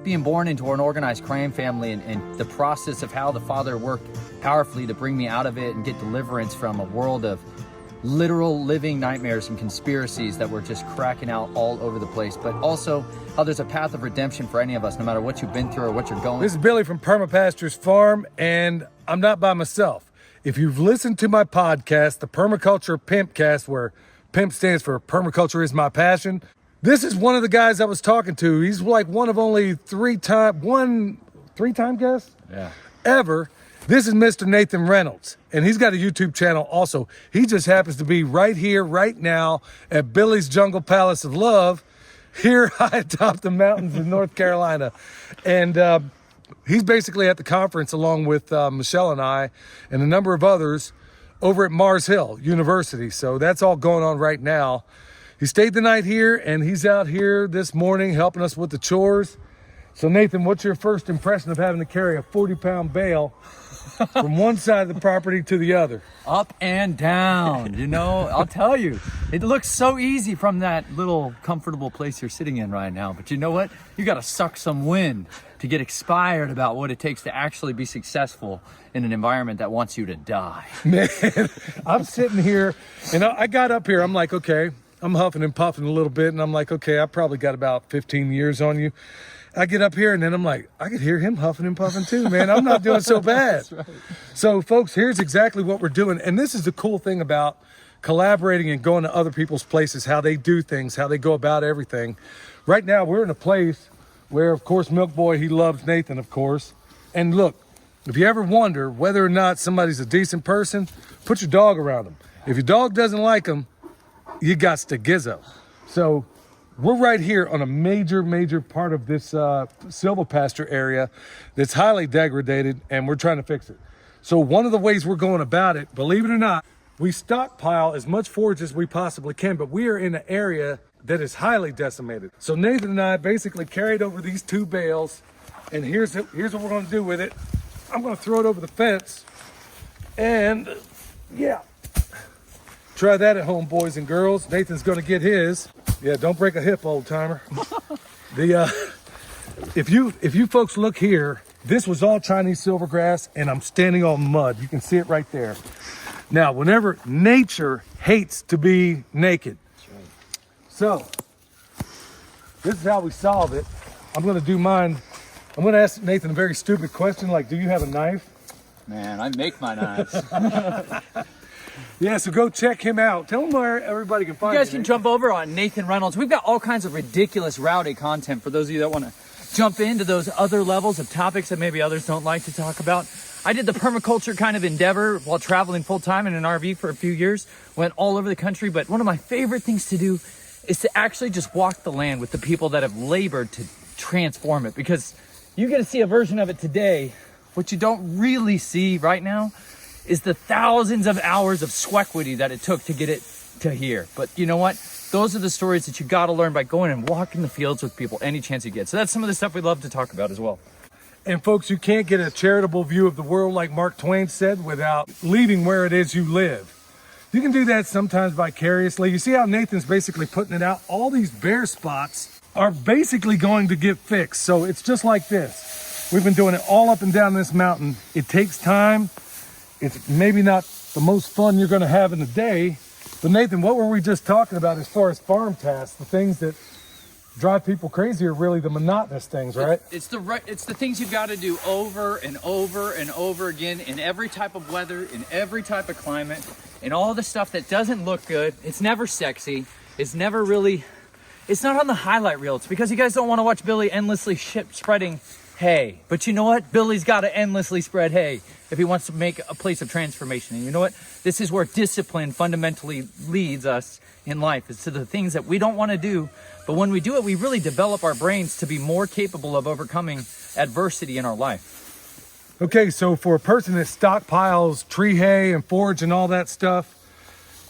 being born into an organized crime family and the process of how the Father worked powerfully to bring me out of it and get deliverance from a world of literal living nightmares and conspiracies that were just cracking out all over the place, but also how there's a path of redemption for any of us, no matter what you've been through or what you're going. This is Billy from Perma Pastures Farm, and I'm not by myself. If you've listened to my podcast, the Permaculture Pimpcast, where PIMP stands for Permaculture is my passion, this is one of the guys I was talking to. He's like one of only three-time guests? Yeah. Ever. This is Mr. Nathan Reynolds, and he's got a YouTube channel also. He just happens to be right here, right now, at Billy's Jungle Palace of Love, here high atop the mountains in North Carolina. And he's basically at the conference along with Michelle and I and a number of others over at Mars Hill University. So that's all going on right now. He stayed the night here, and he's out here this morning helping us with the chores. So Nathan, what's your first impression of having to carry a 40-pound bale from one side of the property to the other? Up and down, you know, I'll tell you, it looks so easy from that little comfortable place you're sitting in right now. But you know what? You got to suck some wind to get inspired about what it takes to actually be successful in an environment that wants you to die. Man, I'm sitting here, and I got up here. I'm like, okay, I'm huffing and puffing a little bit, and I'm like, okay, I probably got about 15 years on you. I get up here, and then I'm like, I could hear him huffing and puffing too, man. I'm not doing so bad. That's right. So, folks, here's exactly what we're doing. And this is the cool thing about collaborating and going to other people's places, how they do things, how they go about everything. Right now, we're in a place where, of course, Milk Boy, he loves Nathan, of course. And look, if you ever wonder whether or not somebody's a decent person, put your dog around them. If your dog doesn't like them, you got to gizzo. So we're right here on a major part of this silvopasture area that's highly degraded, and we're trying to fix it. So one of the ways we're going about it, believe it or not, we stockpile as much forage as we possibly can, but we are in an area that is highly decimated. So Nathan and I basically carried over these 2 bales, and here's what we're going to do with it. I'm going to throw it over the fence, and yeah. Try that at home, boys and girls. Nathan's gonna get his. Yeah, don't break a hip, old timer. If you folks look here, this was all Chinese silvergrass, and I'm standing on mud. You can see it right there. Now, whenever nature hates to be naked. That's right. So, this is how we solve it. I'm gonna do mine. I'm gonna ask Nathan a very stupid question, like, do you have a knife? Man, I make my knives. Yeah, so go check him out. Tell him where everybody can find you guys can jump over on Nathan Reynolds. We've got all kinds of ridiculous rowdy content for those of you that want to jump into those other levels of topics that maybe others don't like to talk about. I did the permaculture kind of endeavor while traveling full-time in an RV for a few years. Went all over the country, but one of my favorite things to do is to actually just walk the land with the people that have labored to transform it, because you get to see a version of it today. What you don't really see right now is the thousands of hours of sweat-equity that it took to get it to here. But you know what? Those are the stories that you got to learn by going and walking the fields with people any chance you get. So that's some of the stuff we love to talk about as well. And folks, you can't get a charitable view of the world, like Mark Twain said, without leaving where it is you live. You can do that sometimes vicariously. You see how Nathan's basically putting it out? All these bare spots are basically going to get fixed. So it's just like this. We've been doing it all up and down this mountain. It takes time. It's maybe not the most fun you're going to have in a day. But Nathan, what were we just talking about as far as farm tasks? The things that drive people crazy are really the monotonous things, right? It's the things you've got to do over and over and over again in every type of weather, in every type of climate, and all the stuff that doesn't look good. It's never sexy. It's never really, it's not on the highlight reel. It's because you guys don't want to watch Billy endlessly spreading hay. But you know what? Billy's got to endlessly spread hay if he wants to make a place of transformation. And you know what? This is where discipline fundamentally leads us in life. It's to the things that we don't want to do. But when we do it, we really develop our brains to be more capable of overcoming adversity in our life. Okay, so for a person that stockpiles tree hay and forage and all that stuff,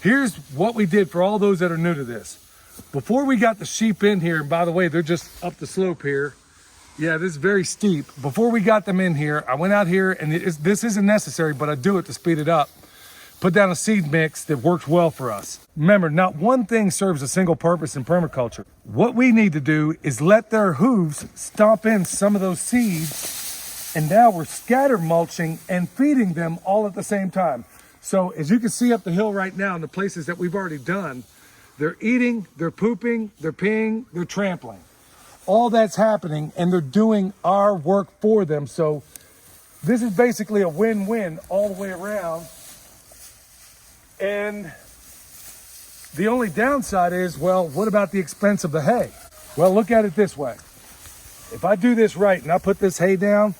here's what we did for all those that are new to this. Before we got the sheep in here, and by the way, they're just up the slope here. Yeah, this is very steep. Before we got them in here, I went out here, and this isn't necessary, but I do it to speed it up. put down a seed mix that works well for us. Remember, not one thing serves a single purpose in permaculture. What we need to do is let their hooves stomp in some of those seeds, and now we're scatter mulching and feeding them all at the same time. So as you can see up the hill right now in the places that we've already done, they're eating, they're pooping, they're peeing, they're trampling. All that's happening, and they're doing our work for them. So this is basically a win-win all the way around. And the only downside is, well, what about the expense of the hay? Well, look at it this way. If I do this right and I put this hay down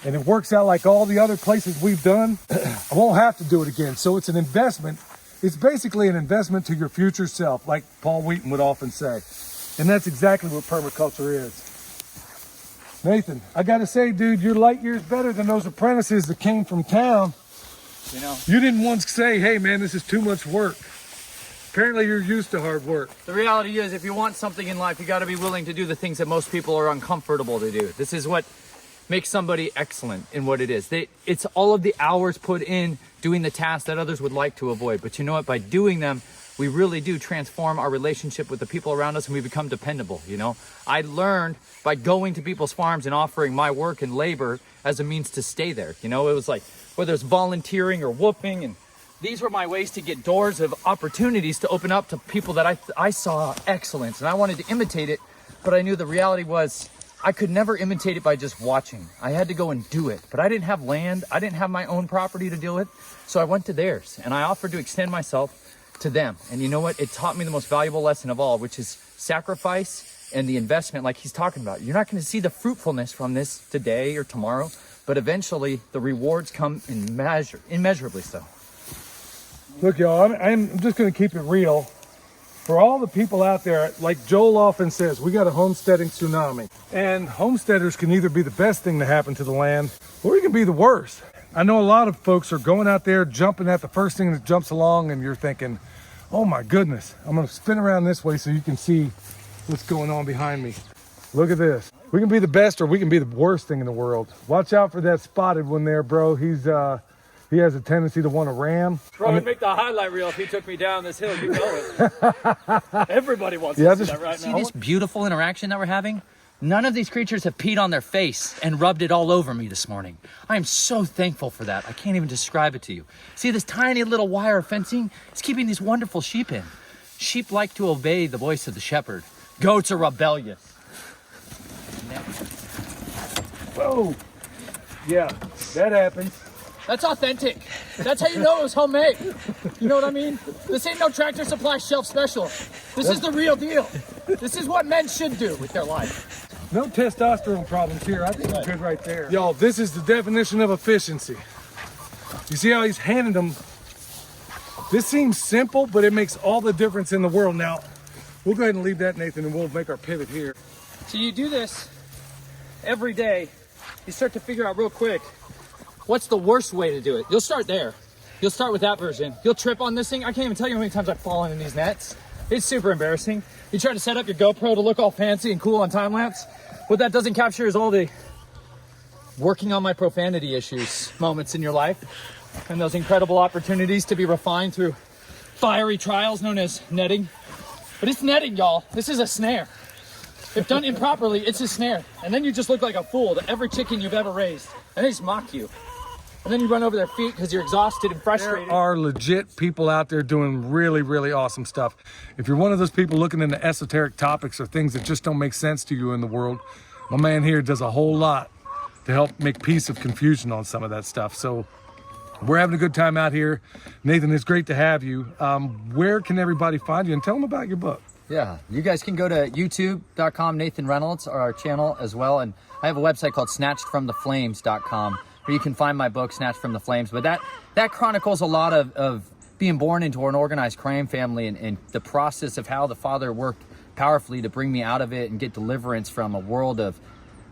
and it works out like all the other places we've done, I won't have to do it again. So it's an investment. It's basically an investment to your future self, like Paul Wheaton would often say. And that's exactly what permaculture is. Nathan, I gotta say, dude, you're light years better than those apprentices that came from town. You know, You didn't once say, hey man, this is too much work. Apparently you're used to hard work. the reality is, if you want something in life, you got to be willing to do the things that most people are uncomfortable to do. This is what makes somebody excellent in what it is. It's all of the hours put in doing the tasks that others would like to avoid. But you know what? By doing them, we really do transform our relationship with the people around us, and we become dependable. You know, I learned by going to people's farms and offering my work and labor as a means to stay there. You know, it was like, whether it's volunteering or whooping, and these were my ways to get doors of opportunities to open up to people that I saw excellence, and I wanted to imitate it, but I knew the reality was I could never imitate it by just watching. I had to go and do it, but I didn't have land. I didn't have my own property to deal with, so I went to theirs, and I offered to extend myself to them. And you know what? It taught me the most valuable lesson of all, which is sacrifice and the investment, like he's talking about. You're not going to see the fruitfulness from this today or tomorrow, but eventually the rewards come immeasurably so. Look, y'all, I'm just going to keep it real. For all the people out there, like Joel often says, we got a homesteading tsunami. And homesteaders can either be the best thing to happen to the land, or it can be the worst. I know a lot of folks are going out there, jumping at the first thing that jumps along, and you're thinking, oh my goodness, I'm going to spin around this way so you can see what's going on behind me. Look at this. We can be the best, or we can be the worst thing in the world. Watch out for that spotted one there, bro. He has a tendency to want to ram. Bro, I'd make the highlight reel if he took me down this hill. You know it. Everybody wants to see that right now. See this beautiful interaction that we're having? None of these creatures have peed on their face and rubbed it all over me this morning. I am so thankful for that. I can't even describe it to you. See, this tiny little wire fencing is keeping these wonderful sheep in. Sheep like to obey the voice of the shepherd. Goats are rebellious. Whoa. Yeah, that happens. That's authentic. That's how you know it was homemade. You know what I mean? This ain't no Tractor Supply shelf special. This is the real deal. This is what men should do with their life. No testosterone problems here. I think we're good right there. Y'all, this is the definition of efficiency. You see how he's handing them? This seems simple, but it makes all the difference in the world. Now, we'll go ahead and leave that, Nathan, and we'll make our pivot here. So you do this every day. You start to figure out real quick, what's the worst way to do it? You'll start there. You'll start with that version. You'll trip on this thing. I can't even tell you how many times I've fallen in these nets. It's super embarrassing. You try to set up your GoPro to look all fancy and cool on time lapse. What that doesn't capture is all the working on my profanity issues moments in your life, and those incredible opportunities to be refined through fiery trials known as netting. But it's netting, y'all. This is a snare. If done improperly, it's a snare. And then you just look like a fool to every chicken you've ever raised. And they just mock you. And then you run over their feet because you're exhausted and frustrated. There are legit people out there doing really, really awesome stuff. If you're one of those people looking into esoteric topics or things that just don't make sense to you in the world, my man here does a whole lot to help make peace of confusion on some of that stuff. So we're having a good time out here. Nathan, it's great to have you. Where can everybody find you? And tell them about your book. Yeah, you guys can go to youtube.com, Nathan Reynolds, or our channel as well. And I have a website called snatchedfromtheflames.com where you can find my book, Snatched from the Flames. But that chronicles a lot of being born into an organized crime family and the process of how the father worked powerfully to bring me out of it and get deliverance from a world of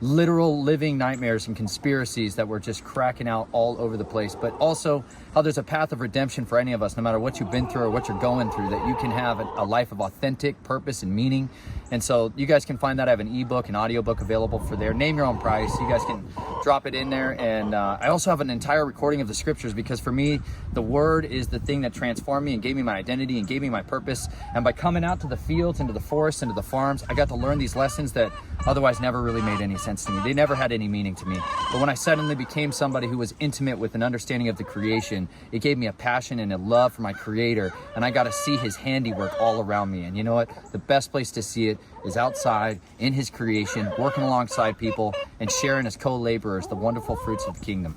literal living nightmares and conspiracies that were just cracking out all over the place, but also how there's a path of redemption for any of us, no matter what you've been through or what you're going through, that you can have a life of authentic purpose and meaning. And so you guys can find that. I have an ebook, an audiobook available for there. Name your own price. You guys can drop it in there. And I also have an entire recording of the scriptures, because for me, the word is the thing that transformed me and gave me my identity and gave me my purpose. And by coming out to the fields, into the forests, into the farms, I got to learn these lessons that otherwise never really made any sense to me. They never had any meaning to me. But when I suddenly became somebody who was intimate with an understanding of the creation, it gave me a passion and a love for my creator. And I got to see his handiwork all around me. And you know what? The best place to see it is outside in his creation, working alongside people and sharing as co-laborers the wonderful fruits of the kingdom.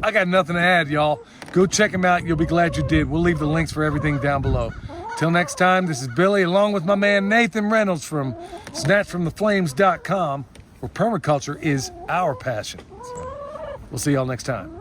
I got nothing to add, y'all. Go check them out. You'll be glad you did. We'll leave the links for everything down below. Till next time, this is Billy, along with my man Nathan Reynolds from snatchfromtheflames.com, where permaculture is our passion. We'll see y'all next time.